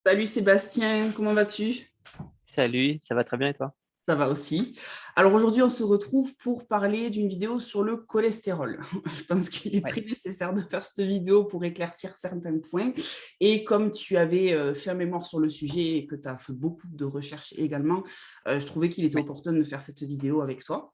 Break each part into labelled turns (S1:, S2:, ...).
S1: Salut Sébastien, comment vas-tu?
S2: Salut, ça va très bien et toi?
S1: Ça va aussi. Alors aujourd'hui, on se retrouve pour parler d'une vidéo sur le cholestérol. Je pense qu'il est
S2: Ouais,
S1: très nécessaire de faire cette vidéo pour éclaircir certains points. Et comme tu avais fait un mémoire sur le sujet et que tu as fait beaucoup de recherches également, je trouvais qu'il était
S2: oui,
S1: opportun de faire cette vidéo avec toi.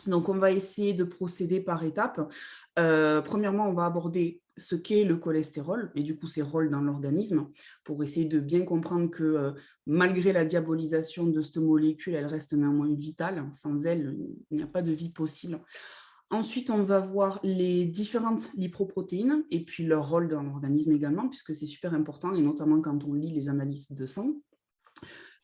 S1: Donc, on va essayer de procéder par étapes. Premièrement, on va aborder ce qu'est le cholestérol et du coup ses rôles dans l'organisme pour essayer de bien comprendre que malgré la diabolisation de cette molécule, elle reste néanmoins vitale. Sans elle, il n'y a pas de vie possible. Ensuite, on va voir les différentes lipoprotéines et puis leur rôle dans l'organisme également, puisque c'est super important, et notamment quand on lit les analyses de sang,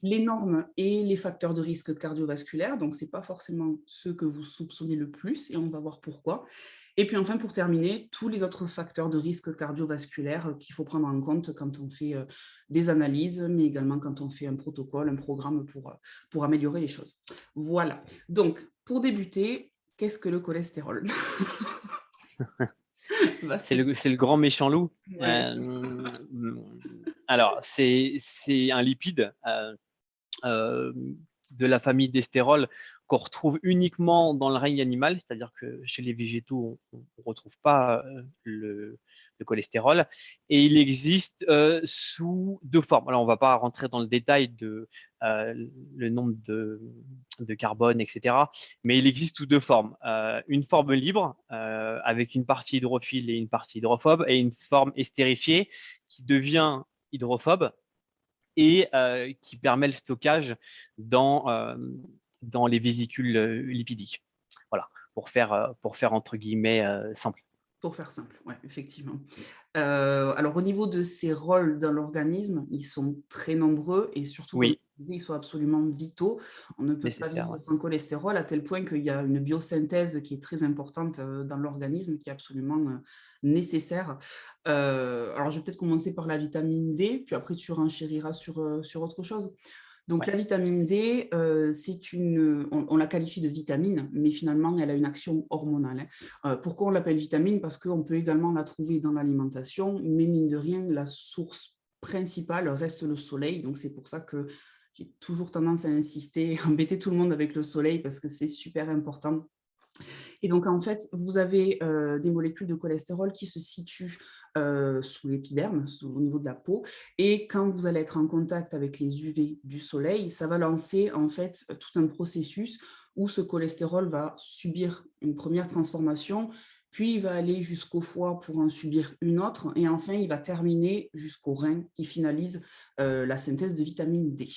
S1: les normes et les facteurs de risque cardiovasculaire. Donc, ce n'est pas forcément ceux que vous soupçonnez le plus et on va voir pourquoi. Et puis enfin, pour terminer, tous les autres facteurs de risque cardiovasculaire qu'il faut prendre en compte quand on fait des analyses, mais également quand on fait un protocole, un programme pour améliorer les choses. Voilà. Donc, pour débuter, qu'est-ce que le cholestérol?
S2: c'est
S1: Vaste.
S2: le grand méchant loup.
S1: Ouais.
S2: Alors, c'est un lipide euh, de la famille des qu'on retrouve uniquement dans le règne animal, c'est-à-dire que chez les végétaux, on ne retrouve pas le cholestérol. Et il existe sous deux formes. Alors, on ne va pas rentrer dans le détail de le nombre de carbone, etc. Mais il existe sous deux formes. Une forme libre, avec une partie hydrophile et une partie hydrophobe, et une forme estérifiée qui devient hydrophobe et qui permet le stockage dans les vésicules lipidiques. Voilà, pour faire entre guillemets simple.
S1: Pour faire simple, ouais, effectivement. Alors, au niveau de ces rôles dans l'organisme, ils sont très nombreux et surtout, comme
S2: Oui,
S1: je disais, ils sont absolument vitaux. On ne peut pas
S2: nécessaire.
S1: vivre
S2: Ouais.
S1: sans cholestérol, à tel point qu'il y a une biosynthèse qui est très importante dans l'organisme, qui est absolument nécessaire. Alors, je vais peut-être commencer par la vitamine D, puis après, tu renchériras sur autre chose. Donc,
S2: Ouais.
S1: la vitamine D, on la qualifie de vitamine, mais finalement, elle a une action hormonale, hein. Pourquoi on l'appelle vitamine? Parce qu'on peut également la trouver dans l'alimentation, mais mine de rien, la source principale reste le soleil. Donc, c'est pour ça que j'ai toujours tendance à insister, embêter tout le monde avec le soleil parce que c'est super important. Et donc, en fait, vous avez des molécules de cholestérol qui se situent sous l'épiderme, au niveau de la peau. Et quand vous allez être en contact avec les UV du soleil, ça va lancer en fait tout un processus où ce cholestérol va subir une première transformation, puis il va aller jusqu'au foie pour en subir une autre, et enfin il va terminer jusqu'au rein qui finalise la synthèse de vitamine D.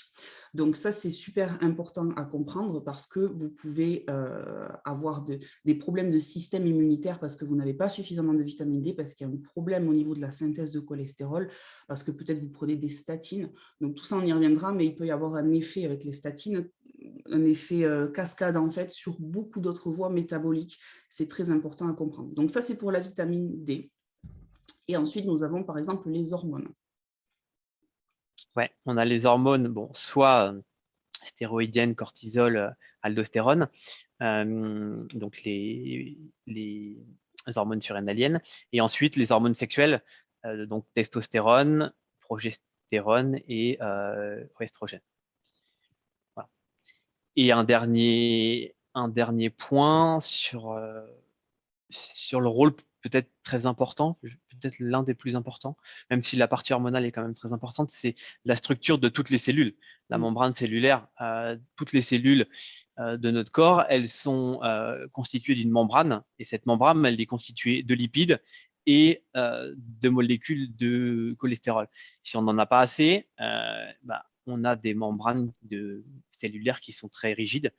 S1: Donc ça, c'est super important à comprendre parce que vous pouvez avoir des problèmes de système immunitaire parce que vous n'avez pas suffisamment de vitamine D, parce qu'il y a un problème au niveau de la synthèse de cholestérol, parce que peut-être vous prenez des statines. Donc tout ça, on y reviendra, mais il peut y avoir un effet avec les statines, un effet cascade en fait sur beaucoup d'autres voies métaboliques. C'est très important à comprendre. Donc ça, c'est pour la vitamine D. Et ensuite, nous avons par exemple les hormones.
S2: Ouais. On a les hormones, bon, soit stéroïdiennes, cortisol, aldostérone, donc les hormones surrénaliennes, et ensuite les hormones sexuelles, donc testostérone, progestérone et estrogène. Voilà. Et un dernier point sur le rôle peut-être très important, peut-être l'un des plus importants, même si la partie hormonale est quand même très importante, c'est la structure de toutes les cellules. La
S1: Mm.
S2: membrane cellulaire, toutes les cellules de notre corps, elles sont constituées d'une membrane, et cette membrane, elle est constituée de lipides et de molécules de cholestérol. Si on n'en a pas assez, on a des membranes cellulaires qui sont très rigides,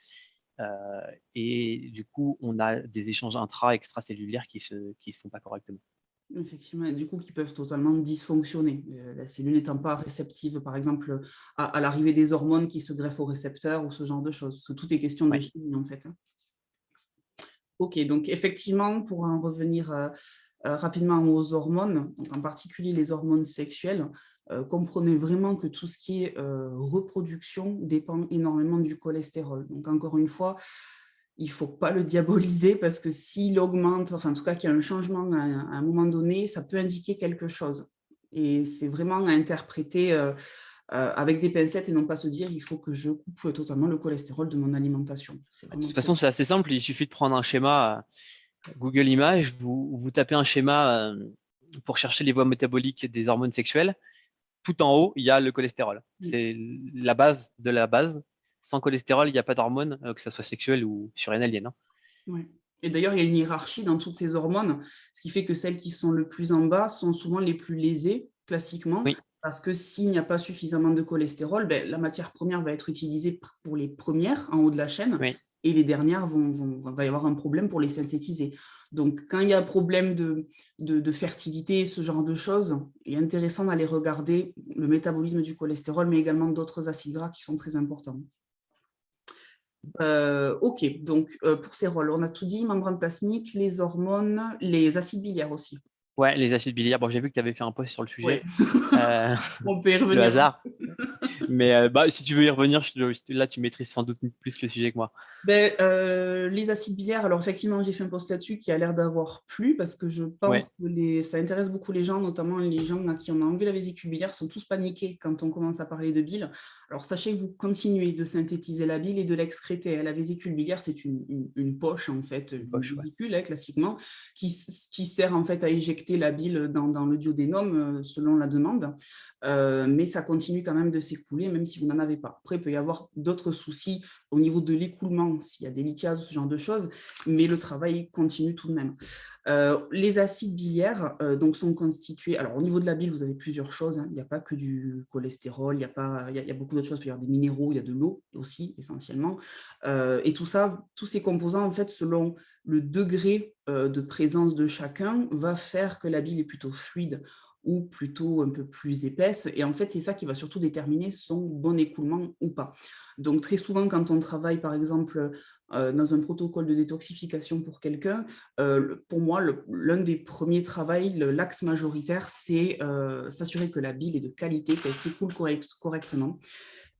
S2: et du coup, on a des échanges extracellulaires qui se font pas correctement.
S1: Effectivement, et du coup, qui peuvent totalement dysfonctionner. La cellule n'étant pas réceptive, par exemple, à l'arrivée des hormones qui se greffent au récepteur ou ce genre de choses. Parce que tout est question de
S2: Ouais,
S1: chimie, en fait, hein. Ok, donc effectivement, pour en revenir rapidement aux hormones, donc en particulier les hormones sexuelles, comprenez vraiment que tout ce qui est reproduction dépend énormément du cholestérol. Donc encore une fois, il ne faut pas le diaboliser parce que s'il augmente, enfin en tout cas qu'il y a un changement à un moment donné, ça peut indiquer quelque chose. Et c'est vraiment à interpréter avec des pincettes et non pas se dire il faut que je coupe totalement le cholestérol de mon alimentation. C'est
S2: De
S1: vraiment
S2: toute
S1: très
S2: façon, c'est assez simple. Il suffit de prendre un schéma Google Images, vous tapez un schéma pour chercher les voies métaboliques des hormones sexuelles. Tout en haut, il y a le cholestérol.
S1: bien.
S2: C'est la base de la base. Sans cholestérol, il n'y a pas d'hormones, que ce soit sexuelle ou surrénalienne.
S1: Ouais. Et d'ailleurs, il y a une hiérarchie dans toutes ces hormones, ce qui fait que celles qui sont le plus en bas sont souvent les plus lésées, classiquement,
S2: Oui,
S1: parce que s'il n'y a pas suffisamment de cholestérol, ben, la matière première va être utilisée pour les premières en haut de la chaîne,
S2: oui.
S1: et les dernières va y avoir un problème pour les synthétiser. Donc, quand il y a un problème de fertilité, ce genre de choses, il est intéressant d'aller regarder le métabolisme du cholestérol, mais également d'autres acides gras qui sont très importants. Ok, donc pour ces rôles, on a tout dit, membrane plasmique, les hormones, les acides biliaires aussi.
S2: Ouais, les acides biliaires. Bon, j'ai vu que tu avais fait un post sur le
S1: Oui,
S2: sujet. Euh,
S1: on peut y
S2: le
S1: revenir.
S2: hasard. Mais si tu veux y revenir, là, tu maîtrises sans doute plus le sujet que moi.
S1: Ben, les acides biliaires, alors effectivement, j'ai fait un post là-dessus qui a l'air d'avoir plu parce que je pense
S2: Ouais,
S1: que ça intéresse beaucoup les gens, notamment les gens à qui on a enlevé la vésicule biliaire sont tous paniqués quand on commence à parler de bile. Alors sachez que vous continuez de synthétiser la bile et de l'excréter. La vésicule biliaire, c'est une poche en fait,
S2: une
S1: une
S2: poche, ouais.
S1: vésicule classiquement, qui sert en fait à éjecter la bile dans le duodénum selon la demande. Mais ça continue quand même de s'écouler même si vous n'en avez pas. Après, il peut y avoir d'autres soucis au niveau de l'écoulement, s'il y a des lithiases, ce genre de choses, mais le travail continue tout de même. Les acides biliaires donc sont constitués, alors au niveau de la bile, vous avez plusieurs choses, hein. Il n'y a pas que du cholestérol, il y a beaucoup d'autres choses, il y a des minéraux, il y a de l'eau aussi, essentiellement. Et tout ça, tous ces composants, en fait, selon le degré de présence de chacun, va faire que la bile est plutôt fluide ou plutôt un peu plus épaisse. Et en fait, c'est ça qui va surtout déterminer son bon écoulement ou pas. Donc, très souvent, quand on travaille, par exemple, dans un protocole de détoxification pour quelqu'un, pour moi, l'un des premiers travaux, l'axe majoritaire, c'est s'assurer que la bile est de qualité, qu'elle s'écoule correctement.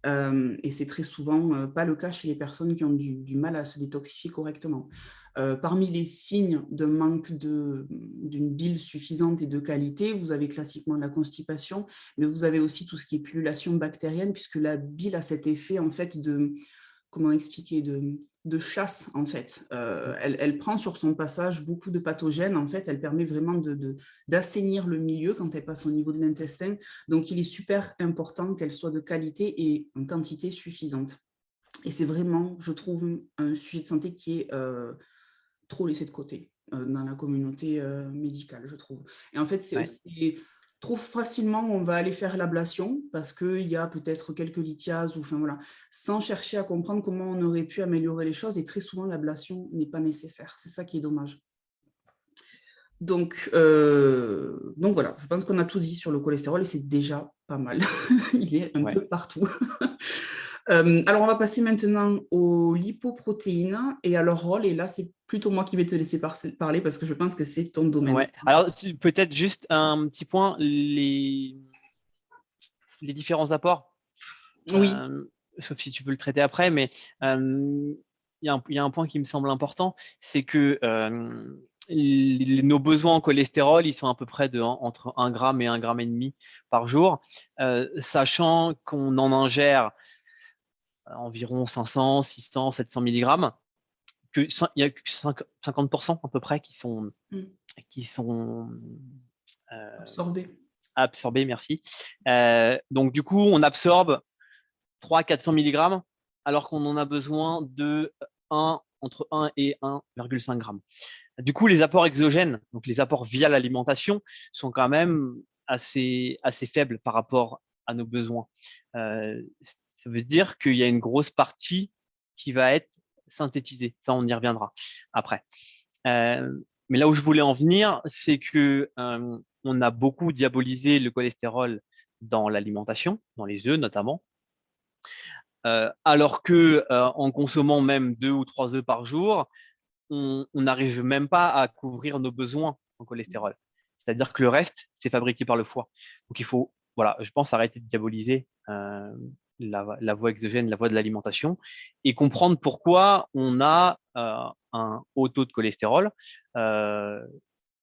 S1: Et c'est très souvent pas le cas chez les personnes qui ont du mal à se détoxifier correctement. Parmi les signes de manque d'une bile suffisante et de qualité, vous avez classiquement la constipation, mais vous avez aussi tout ce qui est pullulation bactérienne, puisque la bile a cet effet en fait comment expliquer, de chasse en fait. Elle prend sur son passage beaucoup de pathogènes en fait, elle permet vraiment d'assainir le milieu quand elle passe au niveau de l'intestin. Donc il est super important qu'elle soit de qualité et en quantité suffisante. Et c'est vraiment, je trouve, un sujet de santé qui est trop laissé de côté dans la communauté médicale, je trouve. Et en fait, c'est
S2: Ouais.
S1: aussi trop facilement, on va aller faire l'ablation parce qu'il y a peut-être quelques lithiases, ou, enfin, voilà, sans chercher à comprendre comment on aurait pu améliorer les choses. Et très souvent, l'ablation n'est pas nécessaire. C'est ça qui est dommage. Donc voilà, je pense qu'on a tout dit sur le cholestérol et c'est déjà pas mal. Il est un
S2: Ouais.
S1: peu partout. Alors, on va passer maintenant aux lipoprotéines et à leur rôle. Et là, c'est plutôt moi qui vais te laisser parler parce que je pense que c'est ton domaine.
S2: Ouais. Alors, peut-être juste un petit point, les différents apports,
S1: Oui,
S2: sauf si tu veux le traiter après, mais il y a un point qui me semble important, c'est que nos besoins en cholestérol, ils sont à peu près entre 1 gramme et 1,5 gramme par jour, sachant qu'on en ingère environ 500, 600, 700 milligrammes, il y a que 50% à peu près qui sont euh,
S1: absorbé.
S2: absorbés, merci. Donc du coup, on absorbe 300-400 milligrammes, alors qu'on en a besoin de entre 1 et 1,5 g. Du coup, les apports exogènes, donc les apports via l'alimentation, sont quand même assez faibles par rapport à nos besoins. Ça veut dire qu'il y a une grosse partie qui va être synthétisée. Ça, on y reviendra après. Mais là où je voulais en venir, c'est que on a beaucoup diabolisé le cholestérol dans l'alimentation, dans les œufs notamment, alors que en consommant même 2 ou 3 œufs par jour, on n'arrive même pas à couvrir nos besoins en cholestérol. C'est-à-dire que le reste, c'est fabriqué par le foie. Donc il faut, voilà, je pense arrêter de diaboliser la voie exogène, la voie de l'alimentation, et comprendre pourquoi on a un haut taux de cholestérol, euh,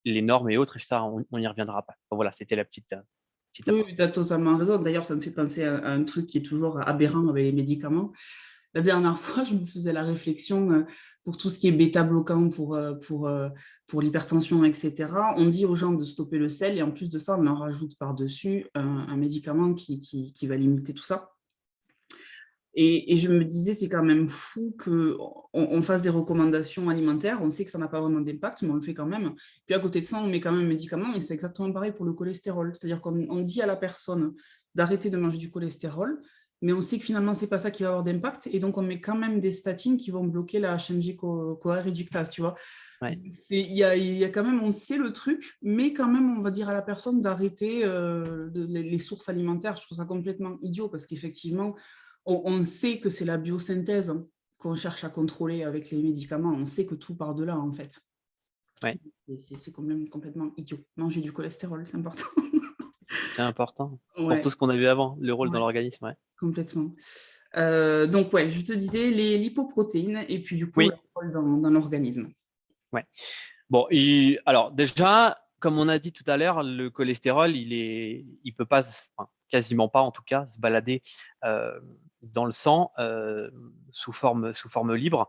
S2: les normes et autres, et ça, on y reviendra pas. Voilà, c'était la petite. si tu as
S1: Oui, tu as totalement raison. D'ailleurs, ça me fait penser à un truc qui est toujours aberrant avec les médicaments. La dernière fois, je me faisais la réflexion pour tout ce qui est bêta-bloquant pour l'hypertension, etc. On dit aux gens de stopper le sel et en plus de ça, on en rajoute par-dessus un médicament qui va limiter tout ça. Et je me disais, c'est quand même fou qu'on fasse des recommandations alimentaires. On sait que ça n'a pas vraiment d'impact, mais on le fait quand même. Puis à côté de ça, on met quand même un médicament et c'est exactement pareil pour le cholestérol. C'est-à-dire qu'on dit à la personne d'arrêter de manger du cholestérol, mais on sait que finalement, ce n'est pas ça qui va avoir d'impact. Et donc, on met quand même des statines qui vont bloquer la HMG-CoA réductase, tu vois.
S2: ouais.
S1: Il y a quand même, on sait le truc, mais quand même, on va dire à la personne d'arrêter les sources alimentaires. Je trouve ça complètement idiot parce qu'effectivement, on sait que c'est la biosynthèse qu'on cherche à contrôler avec les médicaments. On sait que tout part de là, en fait.
S2: Ouais.
S1: C'est quand même complètement idiot. Manger du cholestérol, c'est important.
S2: C'est important pour
S1: Ouais,
S2: tout ce qu'on a vu avant, le rôle dans
S1: ouais,
S2: l'organisme. Ouais.
S1: complètement. Donc, ouais, je te disais les lipoprotéines et puis du coup,
S2: Oui,
S1: leur rôle dans l'organisme.
S2: ouais. Bon, alors déjà, comme on a dit tout à l'heure, le cholestérol, il peut pas, enfin, quasiment pas en tout cas, se balader euh, dans le sang sous forme libre.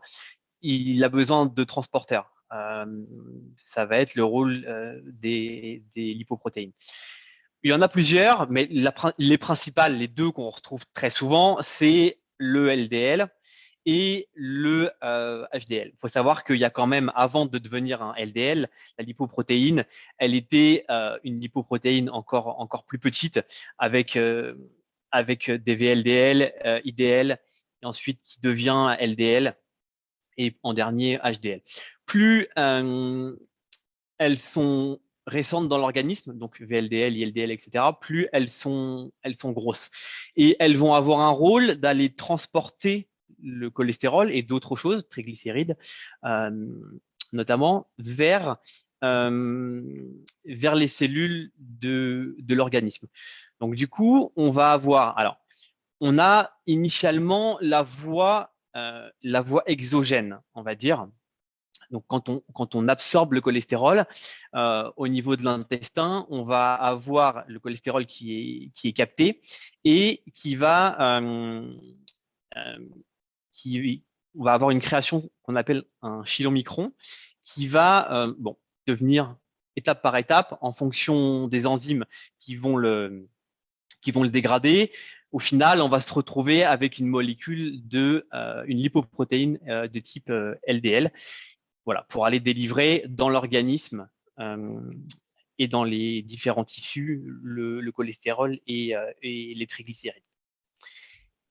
S2: Il a besoin de transporteurs. Ça va être le rôle des lipoprotéines. Il y en a plusieurs, mais les principales, les deux qu'on retrouve très souvent, c'est le LDL et le HDL. Il faut savoir qu'il y a quand même, avant de devenir un LDL, la lipoprotéine, elle était une lipoprotéine encore plus petite avec des VLDL, IDL, et ensuite qui devient LDL et en dernier HDL. Plus elles sont récentes dans l'organisme, donc VLDL, ILDL, etc., plus elles sont grosses. Et elles vont avoir un rôle d'aller transporter le cholestérol et d'autres choses, triglycérides, euh, notamment euh, vers les cellules de l'organisme. Donc du coup, on va avoir, alors, on a initialement la voie exogène, on va dire. Donc, quand on absorbe le cholestérol au niveau de l'intestin, on va avoir le cholestérol qui est capté et euh, qui on va avoir une création qu'on appelle un chylomicron qui va devenir étape par étape en fonction des enzymes qui vont le dégrader. Au final, on va se retrouver avec une molécule une lipoprotéine de type LDL, voilà, pour aller délivrer dans l'organisme et dans les différents tissus le cholestérol et les triglycérides.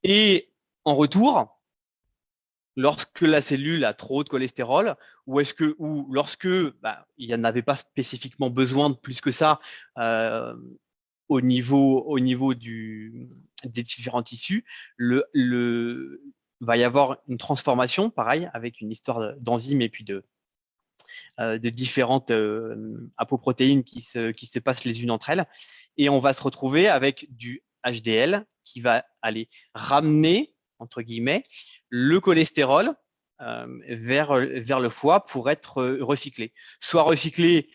S2: Et en retour, lorsque la cellule a trop de cholestérol, ou lorsque il n'y en avait pas spécifiquement besoin de plus que ça euh, au niveau des différents tissus, va y avoir une transformation, pareil, avec une histoire d'enzymes et puis de différentes apoprotéines qui se passent les unes entre elles. Et on va se retrouver avec du HDL qui va aller ramener, entre guillemets, le cholestérol vers le foie pour être recyclé. Soit recyclé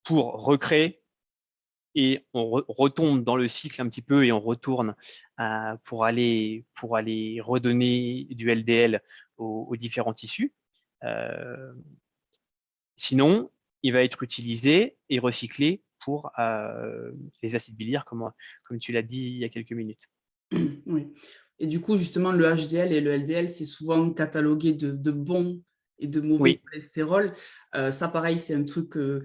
S2: pour recréer et on retombe dans le cycle un petit peu et on retourne pour aller redonner du LDL aux différents tissus. Euh, Sinon, il va être utilisé et recyclé pour les acides biliaires, comme tu l'as dit il y a quelques minutes.
S1: Oui. Et du coup, justement, le HDL et le LDL, c'est souvent catalogué de bons et de mauvais
S2: Oui,
S1: cholestérol. Ça, pareil, c'est un truc que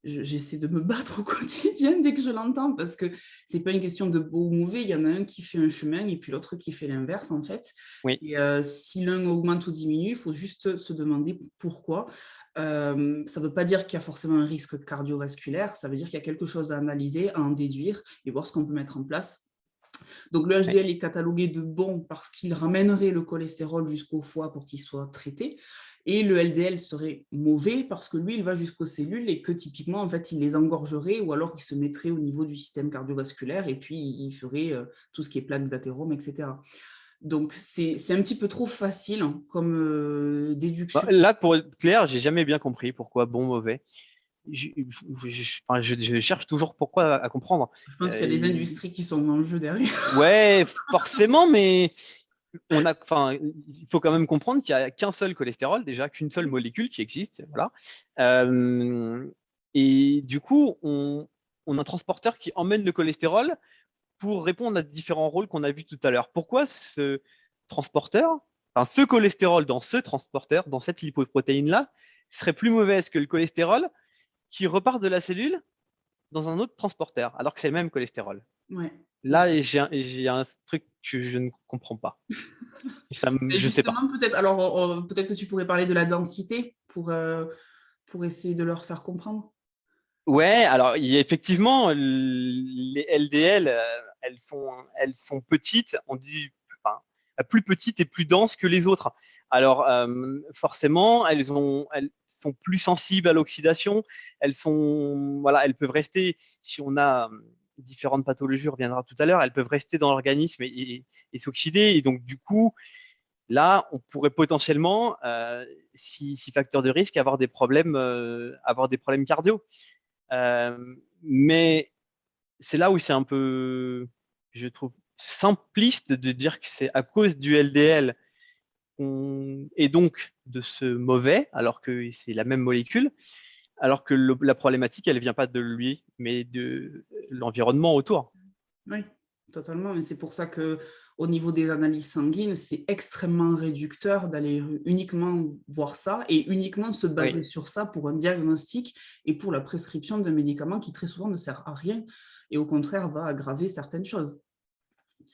S1: j'essaie de me battre au quotidien dès que je l'entends parce que c'est pas une question de beau ou mauvais. Il y en a un qui fait un chemin et puis l'autre qui fait l'inverse, en fait.
S2: oui,
S1: Et si l'un augmente ou diminue, il faut juste se demander pourquoi. Ça ne veut pas dire qu'il y a forcément un risque cardiovasculaire. Ça veut dire qu'il y a quelque chose à analyser, à en déduire et voir ce qu'on peut mettre en place. Donc le
S2: oui,
S1: HDL est catalogué de bon parce qu'il ramènerait le cholestérol jusqu'au foie pour qu'il soit traité. Et le LDL serait mauvais parce que lui, il va jusqu'aux cellules et que typiquement, en fait, il les engorgerait ou alors il se mettrait au niveau du système cardiovasculaire et puis il ferait tout ce qui est plaque d'athérome, etc. Donc c'est un petit peu trop facile comme déduction.
S2: Là, pour être clair, j'ai jamais bien compris pourquoi bon, mauvais. je cherche toujours pourquoi à comprendre.
S1: Je pense qu'il y a des industries qui sont dans le jeu derrière.
S2: Ouais, forcément, mais il faut quand même comprendre qu'il n'y a qu'un seul cholestérol, déjà, qu'une seule molécule qui existe. Voilà. Et du coup, on a un transporteur qui emmène le cholestérol pour répondre à différents rôles qu'on a vus tout à l'heure. Pourquoi ce transporteur, ce cholestérol dans ce transporteur, dans cette lipoprotéine-là, serait plus mauvaise que le cholestérol qui repart de la cellule dans un autre transporteur, alors que c'est le même cholestérol?
S1: Ouais.
S2: Là, j'ai un truc que je ne comprends pas.
S1: Et
S2: Je sais pas.
S1: justement, peut-être, alors peut-être que tu pourrais parler de la densité pour essayer de leur faire comprendre.
S2: Ouais, alors effectivement, les LDL, elles sont petites, on dit enfin, plus petites et plus denses que les autres. Alors forcément, elles sont plus sensibles à l'oxydation. Voilà, elles peuvent rester, si on a différentes pathologies, on reviendra tout à l'heure, elles peuvent rester dans l'organisme et s'oxyder. Et donc du coup, là, on pourrait potentiellement, si facteur de risque, avoir des problèmes cardio. Mais c'est là où c'est un peu, je trouve, simpliste de dire que c'est à cause du LDL et donc de ce mauvais, alors que c'est la même molécule, alors que la problématique, elle vient pas de lui, mais de l'environnement autour.
S1: Oui, totalement. Mais c'est pour ça que au niveau des analyses sanguines, c'est extrêmement réducteur d'aller uniquement voir ça et uniquement se baser
S2: Oui.
S1: sur ça pour un diagnostic et pour la prescription de médicaments qui très souvent ne sert à rien et au contraire va aggraver certaines choses.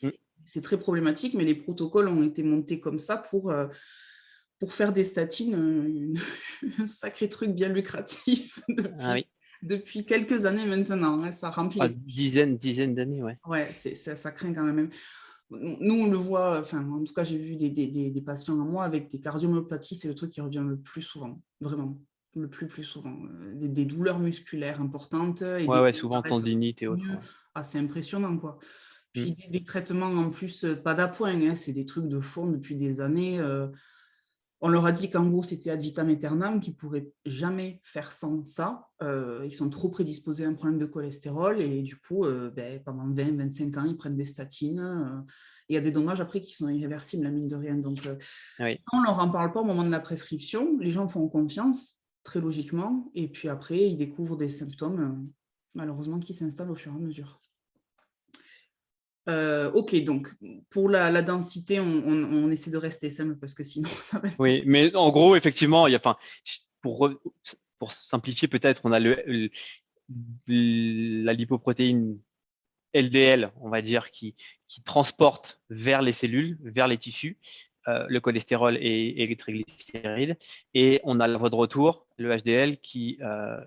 S2: Mm.
S1: C'est très problématique, mais les protocoles ont été montés comme ça pour faire des statines, un sacré truc bien lucratif
S2: Ah oui.
S1: depuis quelques années maintenant. Hein, ça remplit
S2: Ah,
S1: les...
S2: dizaines d'années, ouais.
S1: Ouais, ça craint quand même. Nous, on le voit, enfin, en tout cas, j'ai vu des patients à moi avec des cardiomyopathies, c'est le truc qui revient le plus souvent, vraiment, le plus souvent. Des douleurs musculaires importantes et
S2: Ouais,
S1: des
S2: ouais, souvent tendinite et autres.
S1: mieux.
S2: Ouais.
S1: Ah, c'est impressionnant, quoi.
S2: Mm.
S1: Puis des traitements en plus, pas d'appoint, hein, c'est des trucs de fond depuis des années. On leur a dit qu'en gros, c'était ad vitam aeternam, qu'ils ne pourraient jamais faire sans ça. Ils sont trop prédisposés à un problème de cholestérol et du coup, pendant 20-25 ans, ils prennent des statines. Il y a des dommages après qui sont irréversibles, la mine de rien. Donc,
S2: Oui.
S1: on ne leur en parle pas au moment de la prescription. Les gens font confiance, très logiquement. Et puis après, ils découvrent des symptômes, malheureusement, qui s'installent au fur et à mesure. Ok, donc pour la densité, on essaie de rester simple parce que sinon, ça va être...
S2: Oui, mais en gros, effectivement, pour, pour simplifier, peut-être, on a la lipoprotéine LDL, on va dire, qui transporte vers les cellules, vers les tissus, le cholestérol et les triglycérides. Et on a la voie de retour, le HDL, qui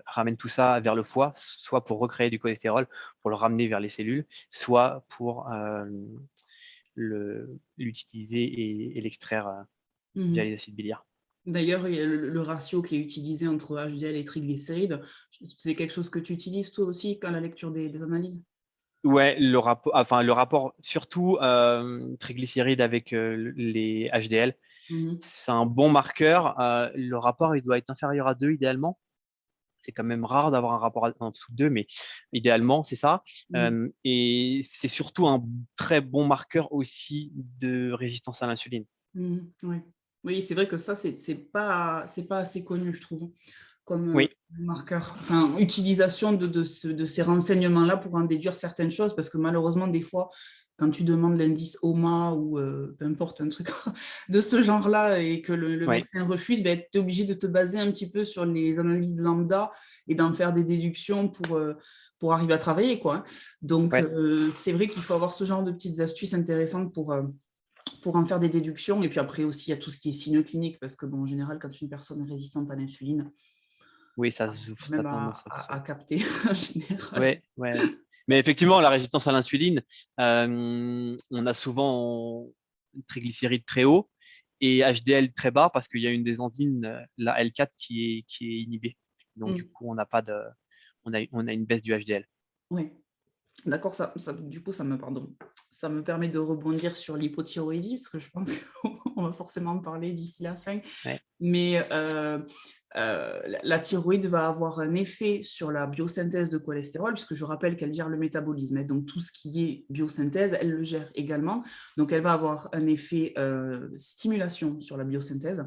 S2: ramène tout ça vers le foie, soit pour recréer du cholestérol, pour le ramener vers les cellules, soit pour l'utiliser et l'extraire via les acides biliaires.
S1: D'ailleurs, le ratio qui est utilisé entre HDL et triglycérides, c'est quelque chose que tu utilises toi aussi quand la lecture des analyses?
S2: Ouais, le rapport surtout triglycérides avec les HDL,
S1: Mhm.
S2: c'est un bon marqueur. Le rapport, il doit être inférieur à 2 idéalement. C'est quand même rare d'avoir un rapport en dessous de 2, mais idéalement, c'est ça.
S1: Mhm.
S2: Et c'est surtout un très bon marqueur aussi de résistance à l'insuline.
S1: Mhm. Ouais. Oui, c'est vrai que ça, c'est pas assez connu, je trouve, comme
S2: Oui,
S1: marqueur. Enfin, utilisation de ces renseignements-là pour en déduire certaines choses, parce que malheureusement, des fois, quand tu demandes l'indice OMA ou peu importe, un truc de ce genre-là et que le
S2: oui,
S1: médecin refuse, ben, tu es obligé de te baser un petit peu sur les analyses lambda et d'en faire des déductions pour arriver à travailler, quoi. Donc,
S2: ouais.
S1: c'est vrai qu'il faut avoir ce genre de petites astuces intéressantes pour en faire des déductions. Et puis après aussi, il y a tout ce qui est signe clinique, parce que bon, en général, quand une personne est résistante à l'insuline,
S2: Oui, ça,
S1: même
S2: a tendance à se...
S1: à capter en général.
S2: Ouais, ouais. Mais effectivement, la résistance à l'insuline, on a souvent triglycérides très hauts et HDL très bas parce qu'il y a une des enzymes, la L4, qui est inhibée. Donc, du
S1: Mm.
S2: coup, on n'a pas de, on a une baisse du HDL.
S1: Oui, d'accord, du coup, ça me permet de rebondir sur l'hypothyroïdie, parce que je pense qu'on va forcément en parler d'ici la fin.
S2: Ouais.
S1: Mais La thyroïde va avoir un effet sur la biosynthèse de cholestérol, puisque je rappelle qu'elle gère le métabolisme. Donc, tout ce qui est biosynthèse, elle le gère également. Donc, elle va avoir un effet stimulation sur la biosynthèse.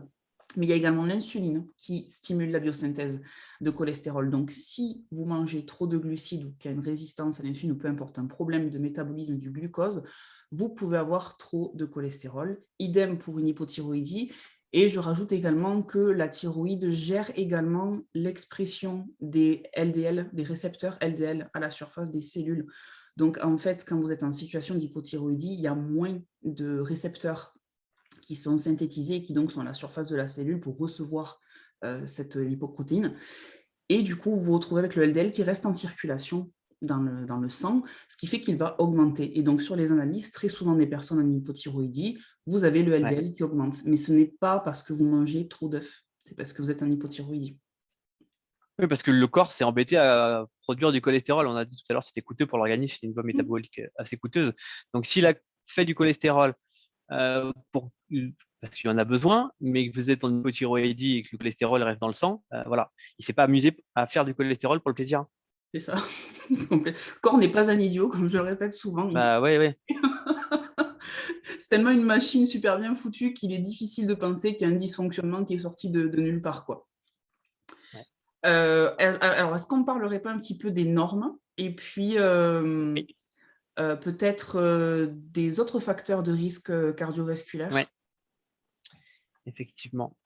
S1: Mais il y a également l'insuline qui stimule la biosynthèse de cholestérol. Donc, si vous mangez trop de glucides ou qu'il y a une résistance à l'insuline ou peu importe, un problème de métabolisme du glucose, vous pouvez avoir trop de cholestérol. Idem pour une hypothyroïdie. Et je rajoute également que la thyroïde gère également l'expression des LDL, des récepteurs LDL à la surface des cellules. Donc, en fait, quand vous êtes en situation d'hypothyroïdie, il y a moins de récepteurs qui sont synthétisés et qui donc sont à la surface de la cellule pour recevoir cette lipoprotéine. Et du coup, vous vous retrouvez avec le LDL qui reste en circulation dans le sang, ce qui fait qu'il va augmenter. Et donc, sur les analyses, très souvent des personnes en hypothyroïdie, vous avez le
S2: Ouais.
S1: LDL qui augmente. Mais ce n'est pas parce que vous mangez trop d'œufs, c'est parce que vous êtes en hypothyroïdie.
S2: Oui, parce que le corps s'est embêté à produire du cholestérol. On a dit tout à l'heure, c'était coûteux pour l'organisme, c'est une voie métabolique assez coûteuse. Donc, s'il a fait du cholestérol pour, parce qu'il en a besoin, mais que vous êtes en hypothyroïdie et que le cholestérol reste dans le sang, voilà. Il ne s'est pas amusé à faire du cholestérol pour le plaisir.
S1: C'est ça. Le corps n'est pas un idiot, comme je le répète souvent.
S2: Bah ouais, ouais.
S1: C'est tellement une machine super bien foutue qu'il est difficile de penser qu'il y a un dysfonctionnement qui est sorti de nulle part, quoi.
S2: Ouais.
S1: Alors, est-ce qu'on ne parlerait pas un petit peu des normes et puis
S2: Oui.
S1: peut-être des autres facteurs de risque cardiovasculaire?
S2: Ouais, effectivement.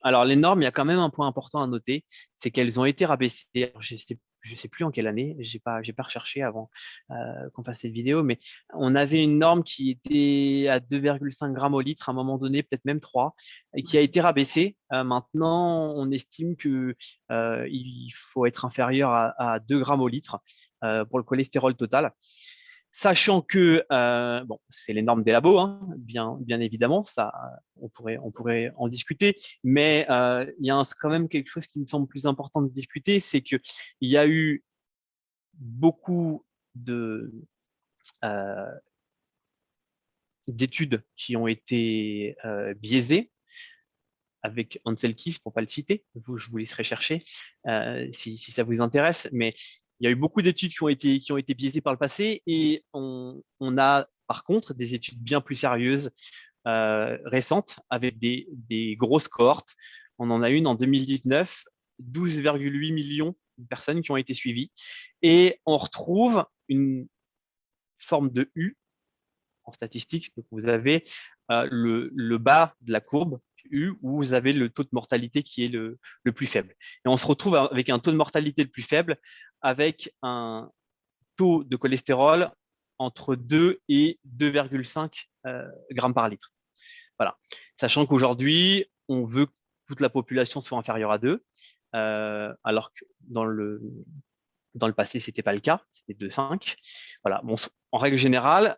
S2: Alors, les normes, il y a quand même un point important à noter, c'est qu'elles ont été rabaissées. Alors, je ne sais plus en quelle année, j'ai pas recherché avant qu'on fasse cette vidéo, mais on avait une norme qui était à 2,5 grammes au litre à un moment donné, peut-être même 3, et qui a été rabaissée. Maintenant, on estime que il faut être inférieur à 2 grammes au litre pour le cholestérol total. Sachant que, bon, c'est les normes des labos, hein, bien évidemment, ça, on pourrait en discuter, mais il y a quand même quelque chose qui me semble plus important de discuter, c'est qu'il y a eu beaucoup euh, d'études qui ont été biaisées avec Ansel Keys, pour ne pas le citer, je vous laisserai chercher si ça vous intéresse, mais il y a eu beaucoup d'études qui ont été biaisées par le passé et on a par contre des études bien plus sérieuses récentes avec des grosses cohortes. On en a une en 2019, 12,8 millions de personnes qui ont été suivies et on retrouve une forme de U en statistique. Donc vous avez le bas de la courbe U où vous avez le taux de mortalité qui est le plus faible. Et on se retrouve avec un taux de mortalité le plus faible avec un taux de cholestérol entre 2 et 2,5 grammes par litre. Voilà. Sachant qu'aujourd'hui, on veut que toute la population soit inférieure à 2, alors que dans le passé, ce n'était pas le cas, c'était 2,5. Voilà. Bon, en règle générale,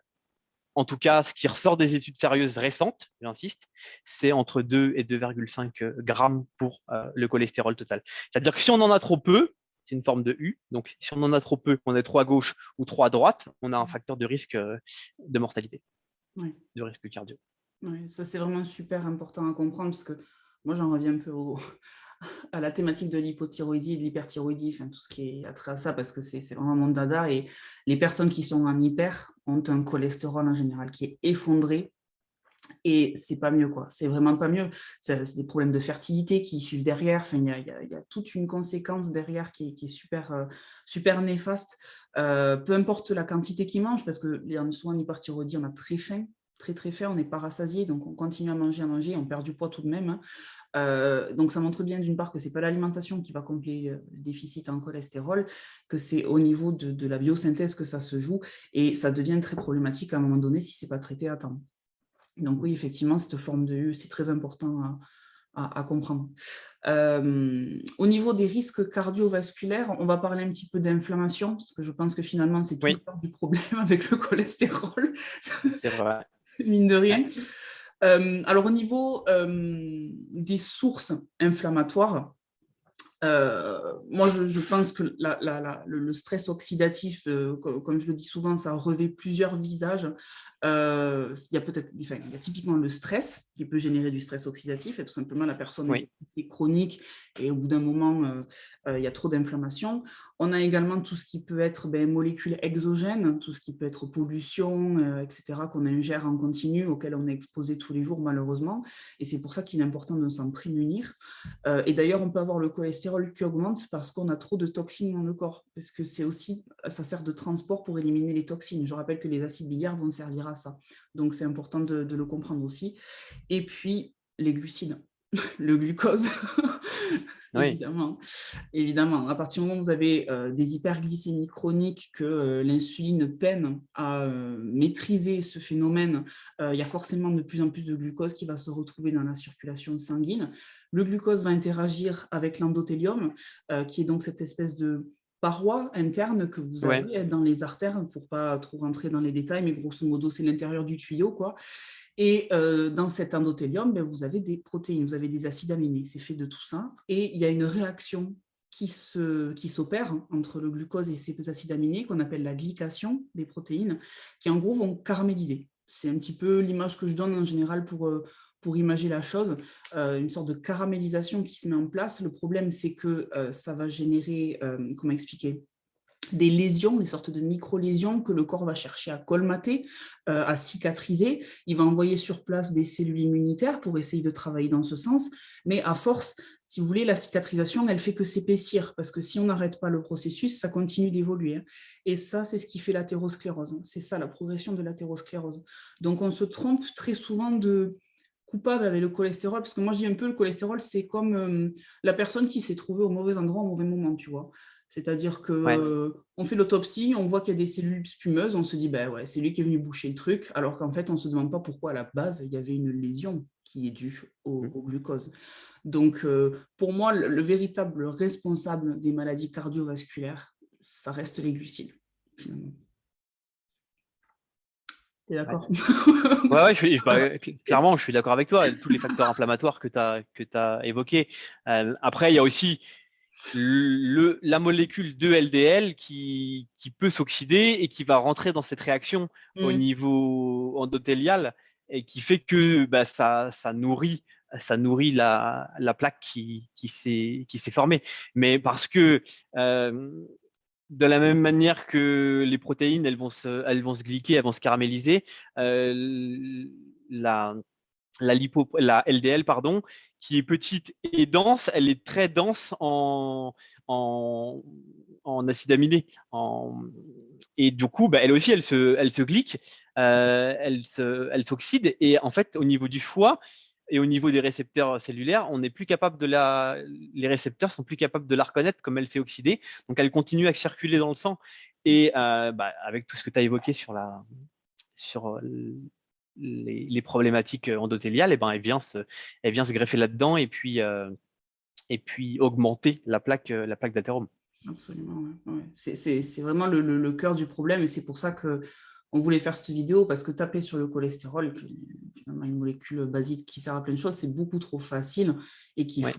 S2: en tout cas, ce qui ressort des études sérieuses récentes, j'insiste, c'est entre 2 et 2,5 grammes pour le cholestérol total. C'est-à-dire que si on en a trop peu, c'est une forme de U, donc si on en a trop peu, on est trop à gauche ou trop à droite, on a un facteur de risque de mortalité,
S1: Oui.
S2: de risque cardio.
S1: Ouais, ça, c'est vraiment super important à comprendre parce que moi, j'en reviens un peu à la thématique de l'hypothyroïdie et de l'hyperthyroïdie, enfin, tout ce qui est attrait à ça, parce que c'est vraiment mon dada. Et les personnes qui sont en hyper ont un cholestérol en général qui est effondré et c'est pas mieux, quoi. C'est vraiment pas mieux. C'est des problèmes de fertilité qui suivent derrière. Enfin, il y a toute une conséquence derrière qui est super, super néfaste. Peu importe la quantité qu'ils mangent, parce que souvent en hyperthyroïdie, on a très faim, très très faim, on n'est pas rassasié, donc on continue à manger, on perd du poids tout de même, hein. Donc ça montre bien d'une part que ce n'est pas l'alimentation qui va combler le déficit en cholestérol, que c'est au niveau de la biosynthèse que ça se joue, et ça devient très problématique à un moment donné si ce n'est pas traité à temps. Donc oui, effectivement, cette forme de U, c'est très important à comprendre. Au niveau des risques cardiovasculaires, on va parler un petit peu d'inflammation, parce que je pense que finalement, c'est tout le
S2: Oui,
S1: temps du problème avec le cholestérol,
S2: c'est vrai.
S1: mine de
S2: Ouais.
S1: rien. Alors, au niveau des sources inflammatoires, Moi, je pense que le stress oxydatif, comme je le dis souvent, ça revêt plusieurs visages. Il y a il y a typiquement le stress qui peut générer du stress oxydatif, et tout simplement la personne est
S2: Oui,
S1: stressée chronique et au bout d'un moment, il y a trop d'inflammation. On a également tout ce qui peut être molécules exogènes, tout ce qui peut être pollution, etc., qu'on ingère en continu, auquel on est exposé tous les jours malheureusement. Et c'est pour ça qu'il est important de s'en prémunir. Et d'ailleurs, on peut avoir le cholestérol qui augmente parce qu'on a trop de toxines dans le corps, parce que ça sert de transport pour éliminer les toxines. Je rappelle que les acides biliaires vont servir à ça. Donc, c'est important de le comprendre aussi. Et puis, les glucides, le glucose,
S2: oui,
S1: évidemment. Évidemment, à partir du moment où vous avez des hyperglycémies chroniques, que l'insuline peine à maîtriser ce phénomène, il y a forcément de plus en plus de glucose qui va se retrouver dans la circulation sanguine. Le glucose va interagir avec l'endothélium, qui est donc cette espèce de paroi interne que vous
S2: ouais.
S1: avez dans les artères, pour ne pas trop rentrer dans les détails, mais grosso modo, c'est l'intérieur du tuyau, quoi. Et dans cet endothélium, vous avez des protéines, vous avez des acides aminés, c'est fait de tout ça. Et il y a une réaction qui s'opère entre le glucose et ces acides aminés, qu'on appelle la glycation des protéines, qui en gros vont caraméliser. C'est un petit peu l'image que je donne en général pour imager la chose, une sorte de caramélisation qui se met en place. Le problème, c'est que ça va générer, comment expliquer, des lésions, des sortes de micro-lésions que le corps va chercher à colmater, à cicatriser. Il va envoyer sur place des cellules immunitaires pour essayer de travailler dans ce sens. Mais à force, si vous voulez, la cicatrisation, elle fait que s'épaissir, parce que si on n'arrête pas le processus, ça continue d'évoluer. Et ça, c'est ce qui fait l'athérosclérose. C'est ça, la progression de l'athérosclérose. Donc, on se trompe très souvent de coupable avec le cholestérol, parce que moi, je dis un peu, le cholestérol, c'est comme la personne qui s'est trouvée au mauvais endroit au mauvais moment, tu vois. C'est-à-dire
S2: Ouais.
S1: que on fait l'autopsie, on voit qu'il y a des cellules spumeuses, on se dit, ben ouais, c'est lui qui est venu boucher le truc, alors qu'en fait, on ne se demande pas pourquoi à la base, il y avait une lésion qui est due
S2: Mm.
S1: au glucose. Donc, pour moi, le véritable responsable des maladies cardiovasculaires, ça reste les glucides, finalement. T'es
S2: Ouais.
S1: d'accord?
S2: Ouais, ouais, clairement, je suis d'accord avec toi. Tous les facteurs inflammatoires que tu as évoqués. Après, il y a aussi la molécule de LDL qui peut s'oxyder et qui va rentrer dans cette réaction au
S1: Mm,
S2: niveau endothélial et qui fait que bah, ça nourrit la plaque qui s'est formée. Mais parce que de la même manière que les protéines, elles vont se glyquer, elles vont se caraméliser, la, la LDL, pardon, qui est petite et dense, elle est très dense en, en acides aminés. Et du coup, bah, elle aussi, elle se glyque, elle s'oxyde. Et en fait, au niveau du foie et au niveau des récepteurs cellulaires, on n'est plus capable les récepteurs sont plus capables de la reconnaître comme elle s'est oxydée. Donc, elle continue à circuler dans le sang. Et bah, avec tout ce que tu as évoqué sur les problématiques endothéliales, et ben, elle vient se greffer là-dedans et puis augmenter la plaque d'athérome.
S1: absolument, ouais, ouais. C'est vraiment le cœur du problème, et c'est pour ça que on voulait faire cette vidéo, parce que taper sur le cholestérol, qui est finalement une molécule basique qui sert à plein de choses, c'est beaucoup trop facile, et
S2: Ouais.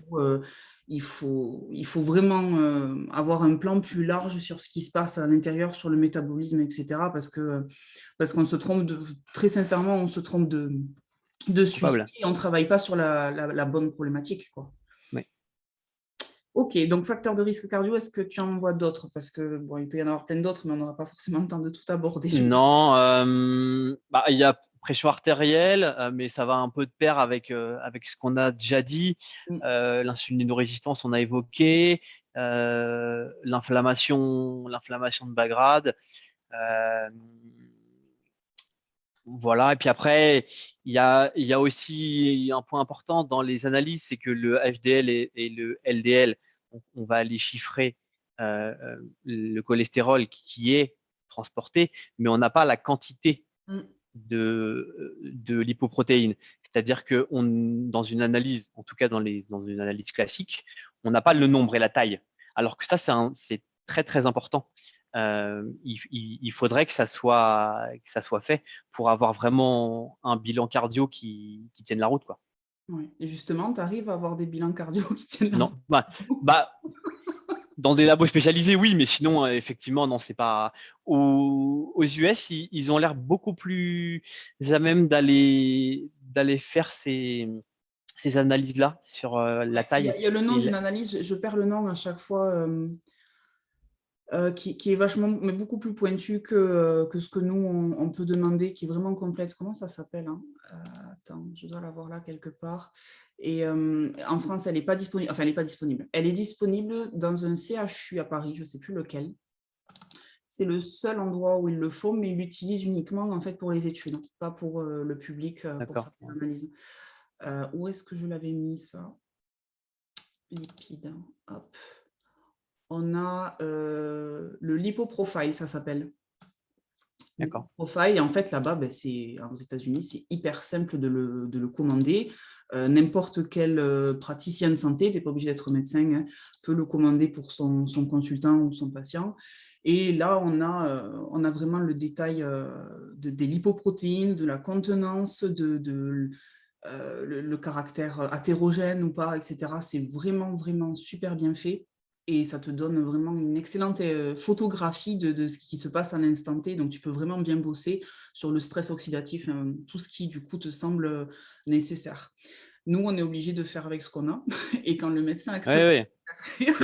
S1: il faut vraiment avoir un plan plus large sur ce qui se passe à l'intérieur, sur le métabolisme, etc. Parce qu'on se trompe très sincèrement, on se trompe de sujet,
S2: Coupable.
S1: et on ne travaille pas sur la bonne problématique, quoi.
S2: Ouais.
S1: Ok, donc facteur de risque cardio, est-ce que tu en vois d'autres? Parce que bon, il peut y en avoir plein d'autres, mais on n'aura pas forcément le temps de tout aborder, je pense.
S2: Non, bah, il y a pression artérielle, mais ça va un peu de pair avec ce qu'on a déjà dit.
S1: Mm.
S2: L'insulinorésistance, on a évoqué. L'inflammation de bas grade. Euh, Voilà. Et puis après, il y a aussi un point important dans les analyses, c'est que le HDL et le LDL, on va aller chiffrer le cholestérol qui est transporté, mais on n'a pas la quantité
S1: Mm.
S2: de lipoprotéines. C'est-à-dire que dans une analyse, en tout cas dans une analyse classique, on n'a pas le nombre et la taille. Alors que ça, c'est très très important. Il faudrait que ça soit fait pour avoir vraiment un bilan cardio qui tienne la route, quoi.
S1: Ouais. Et justement, tu arrives à avoir des bilans cardio qui tiennent la
S2: Non, bah, dans des labos spécialisés, oui, mais sinon, effectivement, non, c'est pas. Aux US, ils ont l'air beaucoup plus à même d'aller faire ces analyses-là sur la
S1: Ouais, il y
S2: taille.
S1: a le nom
S2: Et
S1: d'une analyse, je perds le nom à chaque fois, qui est vachement, mais beaucoup plus pointu que ce que nous, on peut demander, qui est vraiment complète. Comment ça s'appelle, hein? Attends, je dois l'avoir là quelque part. Et en France, elle n'est pas disponible. Enfin, elle n'est pas disponible. Elle est disponible dans un CHU à Paris, je ne sais plus lequel. C'est le seul endroit où il le faut, mais il l'utilise uniquement en fait pour les études, pas pour le public, pour
S2: d'accord.
S1: faire des analyses. Où est-ce que je l'avais mis, ça? Lipide. Hop. On a le lipoprofile, ça s'appelle.
S2: D'accord.
S1: Lipoprofile, et en fait, là-bas, aux États-Unis, c'est hyper simple de le commander. N'importe quel praticien de santé, tu n'es pas obligé d'être médecin, hein, peut le commander pour son consultant ou son patient. Et là, on a vraiment le détail des lipoprotéines, de la contenance, le caractère hétérogène ou pas, etc. C'est vraiment, vraiment super bien fait. Et ça te donne vraiment une excellente photographie de ce qui se passe à l'instant T. Donc, tu peux vraiment bien bosser sur le stress oxydatif, hein, tout ce qui, du coup, te semble nécessaire. Nous, on est obligé de faire avec ce qu'on a. Et quand le médecin
S2: Oui,
S1: accepte
S2: oui.
S1: de prescrire,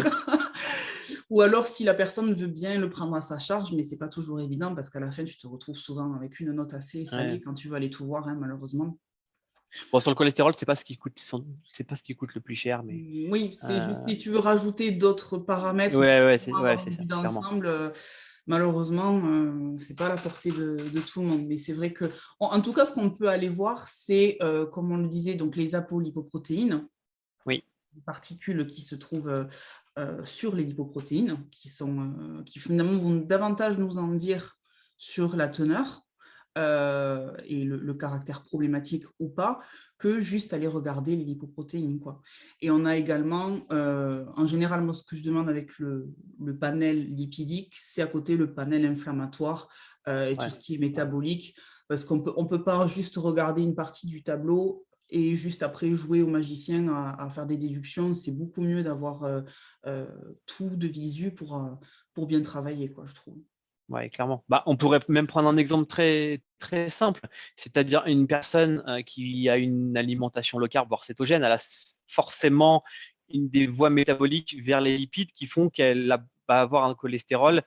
S1: ou alors si la personne veut bien le prendre à sa charge, mais ce n'est pas toujours évident parce qu'à la fin, tu te retrouves souvent avec une note assez
S2: Ouais.
S1: salée quand tu vas aller tout voir, hein, malheureusement.
S2: Bon, sur le cholestérol, c'est pas ce qui coûte, c'est pas ce qui coûte le plus cher, mais
S1: Oui, c'est juste si tu veux rajouter d'autres paramètres
S2: ouais,
S1: pour
S2: ouais,
S1: avoir
S2: c'est
S1: une vue
S2: ça, clairement.
S1: d'ensemble, malheureusement, c'est pas à la portée de tout le monde. Mais c'est vrai que, en tout cas, ce qu'on peut aller voir, c'est, comme on le disait, donc les apolipoprotéines,
S2: Oui,
S1: les particules qui se trouvent sur les lipoprotéines, qui finalement vont davantage nous en dire sur la teneur et le caractère problématique ou pas, que juste aller regarder les lipoprotéines, quoi. Et on a également, en général, moi, ce que je demande avec le panel lipidique, c'est à côté le panel inflammatoire et tout
S2: ouais,
S1: ce qui est métabolique, parce qu'on peut pas juste regarder une partie du tableau et juste après jouer au magicien à faire des déductions. C'est beaucoup mieux d'avoir tout de visu pour bien travailler, quoi, je trouve.
S2: ouais, clairement. Bah, on pourrait même prendre un exemple très, très simple, c'est-à-dire une personne qui a une alimentation low carb, voire cétogène, elle a forcément une des voies métaboliques vers les lipides qui font qu'elle va avoir un cholestérol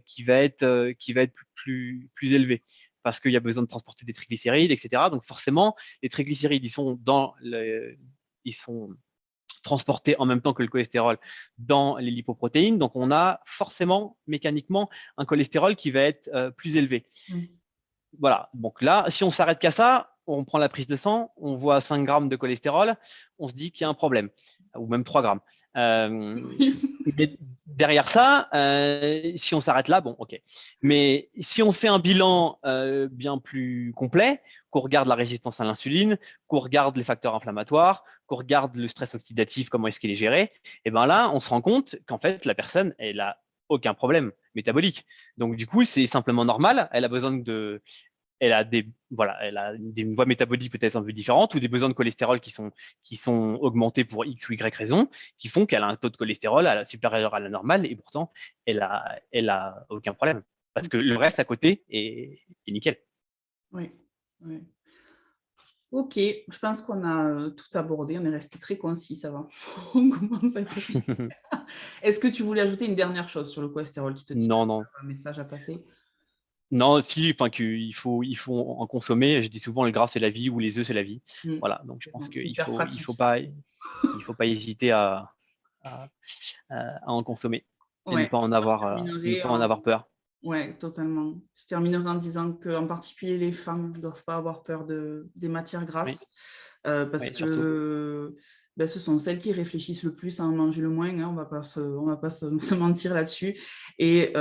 S2: qui va être plus élevé parce qu'il y a besoin de transporter des triglycérides, etc. Donc forcément, les triglycérides, ils sont transporté en même temps que le cholestérol dans les lipoprotéines. Donc, on a forcément, mécaniquement, un cholestérol qui va être plus élevé.
S1: Mm.
S2: Voilà. Donc là, si on s'arrête qu'à ça, on prend la prise de sang, on voit 5 grammes de cholestérol, on se dit qu'il y a un problème, ou même 3 grammes. Mais derrière ça, si on s'arrête là, bon, ok. Mais si on fait un bilan bien plus complet, qu'on regarde la résistance à l'insuline, qu'on regarde les facteurs inflammatoires, qu'on regarde le stress oxydatif, comment est-ce qu'il est géré, et ben là, on se rend compte qu'en fait, la personne, elle a aucun problème métabolique. Donc du coup, c'est simplement normal. Elle a besoin elle a elle a des voies métaboliques peut-être un peu différentes ou des besoins de cholestérol qui sont augmentés pour X ou Y raison, qui font qu'elle a un taux de cholestérol supérieur à la normale et pourtant elle a aucun problème parce que le reste à côté est nickel.
S1: Oui, oui. Ok, je pense qu'on a tout abordé, on est resté très concis, ça va. On commence à être efficace. Est-ce que tu voulais ajouter une dernière chose sur le cholestérol qui te tient
S2: Non, non.
S1: un message à passer?
S2: Non, si, enfin il faut en consommer. Je dis souvent le gras c'est la vie ou les œufs c'est la vie.
S1: Mm.
S2: Voilà, donc je
S1: C'est
S2: pense
S1: bon, c'est hyper
S2: il faut
S1: pratique.
S2: pas hésiter à, à en consommer et
S1: Ouais, moi, je
S2: ne
S1: terminerai
S2: pas en avoir peur.
S1: Ouais, totalement. Je terminerai en disant qu'en particulier les femmes ne doivent pas avoir peur des matières
S2: Oui,
S1: grasses parce
S2: oui, surtout.
S1: que ce sont celles qui réfléchissent le plus à en manger le moins, hein, on va pas se mentir là-dessus. Et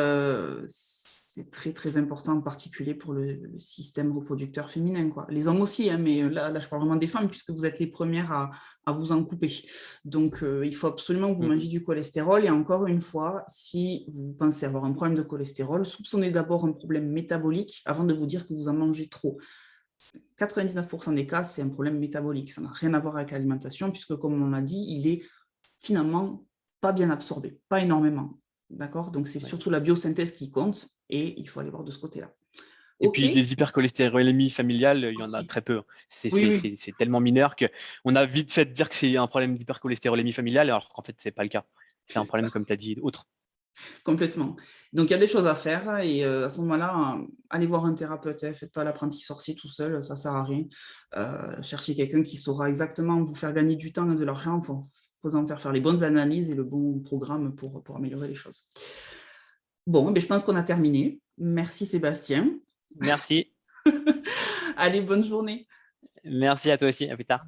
S1: c'est très très important en particulier pour le système reproducteur féminin, quoi. Les hommes aussi, hein, mais là, je parle vraiment des femmes puisque vous êtes les premières à vous en couper. Donc, il faut absolument que vous
S2: Mm.
S1: mangiez du cholestérol. Et encore une fois, si vous pensez avoir un problème de cholestérol, soupçonnez d'abord un problème métabolique avant de vous dire que vous en mangez trop. 99% des cas, c'est un problème métabolique. Ça n'a rien à voir avec l'alimentation, puisque comme on l'a dit, il est finalement pas bien absorbé, pas énormément. D'accord? Donc, c'est
S2: Ouais.
S1: surtout la biosynthèse qui compte et il faut aller voir de ce côté-là.
S2: Et
S1: OK?
S2: puis les hypercholestérolémies familiales, il y en a
S1: Aussi.
S2: très peu.
S1: Oui, oui,
S2: C'est tellement mineur qu'on a vite fait de dire que c'est un problème d'hypercholestérolémie familiale, alors qu'en fait, c'est pas le cas. C'est un problème, comme tu as dit, autre.
S1: complètement. Donc, il y a des choses à faire et à ce moment-là, allez voir un thérapeute, hein, faites pas l'apprenti sorcier tout seul, ça sert à rien. Cherchez quelqu'un qui saura exactement vous faire gagner du temps et de l'argent en faisant faire les bonnes analyses et le bon programme pour améliorer les choses. Bon, je pense qu'on a terminé. Merci Sébastien.
S2: Merci.
S1: Allez, bonne journée.
S2: Merci à toi aussi. À plus tard.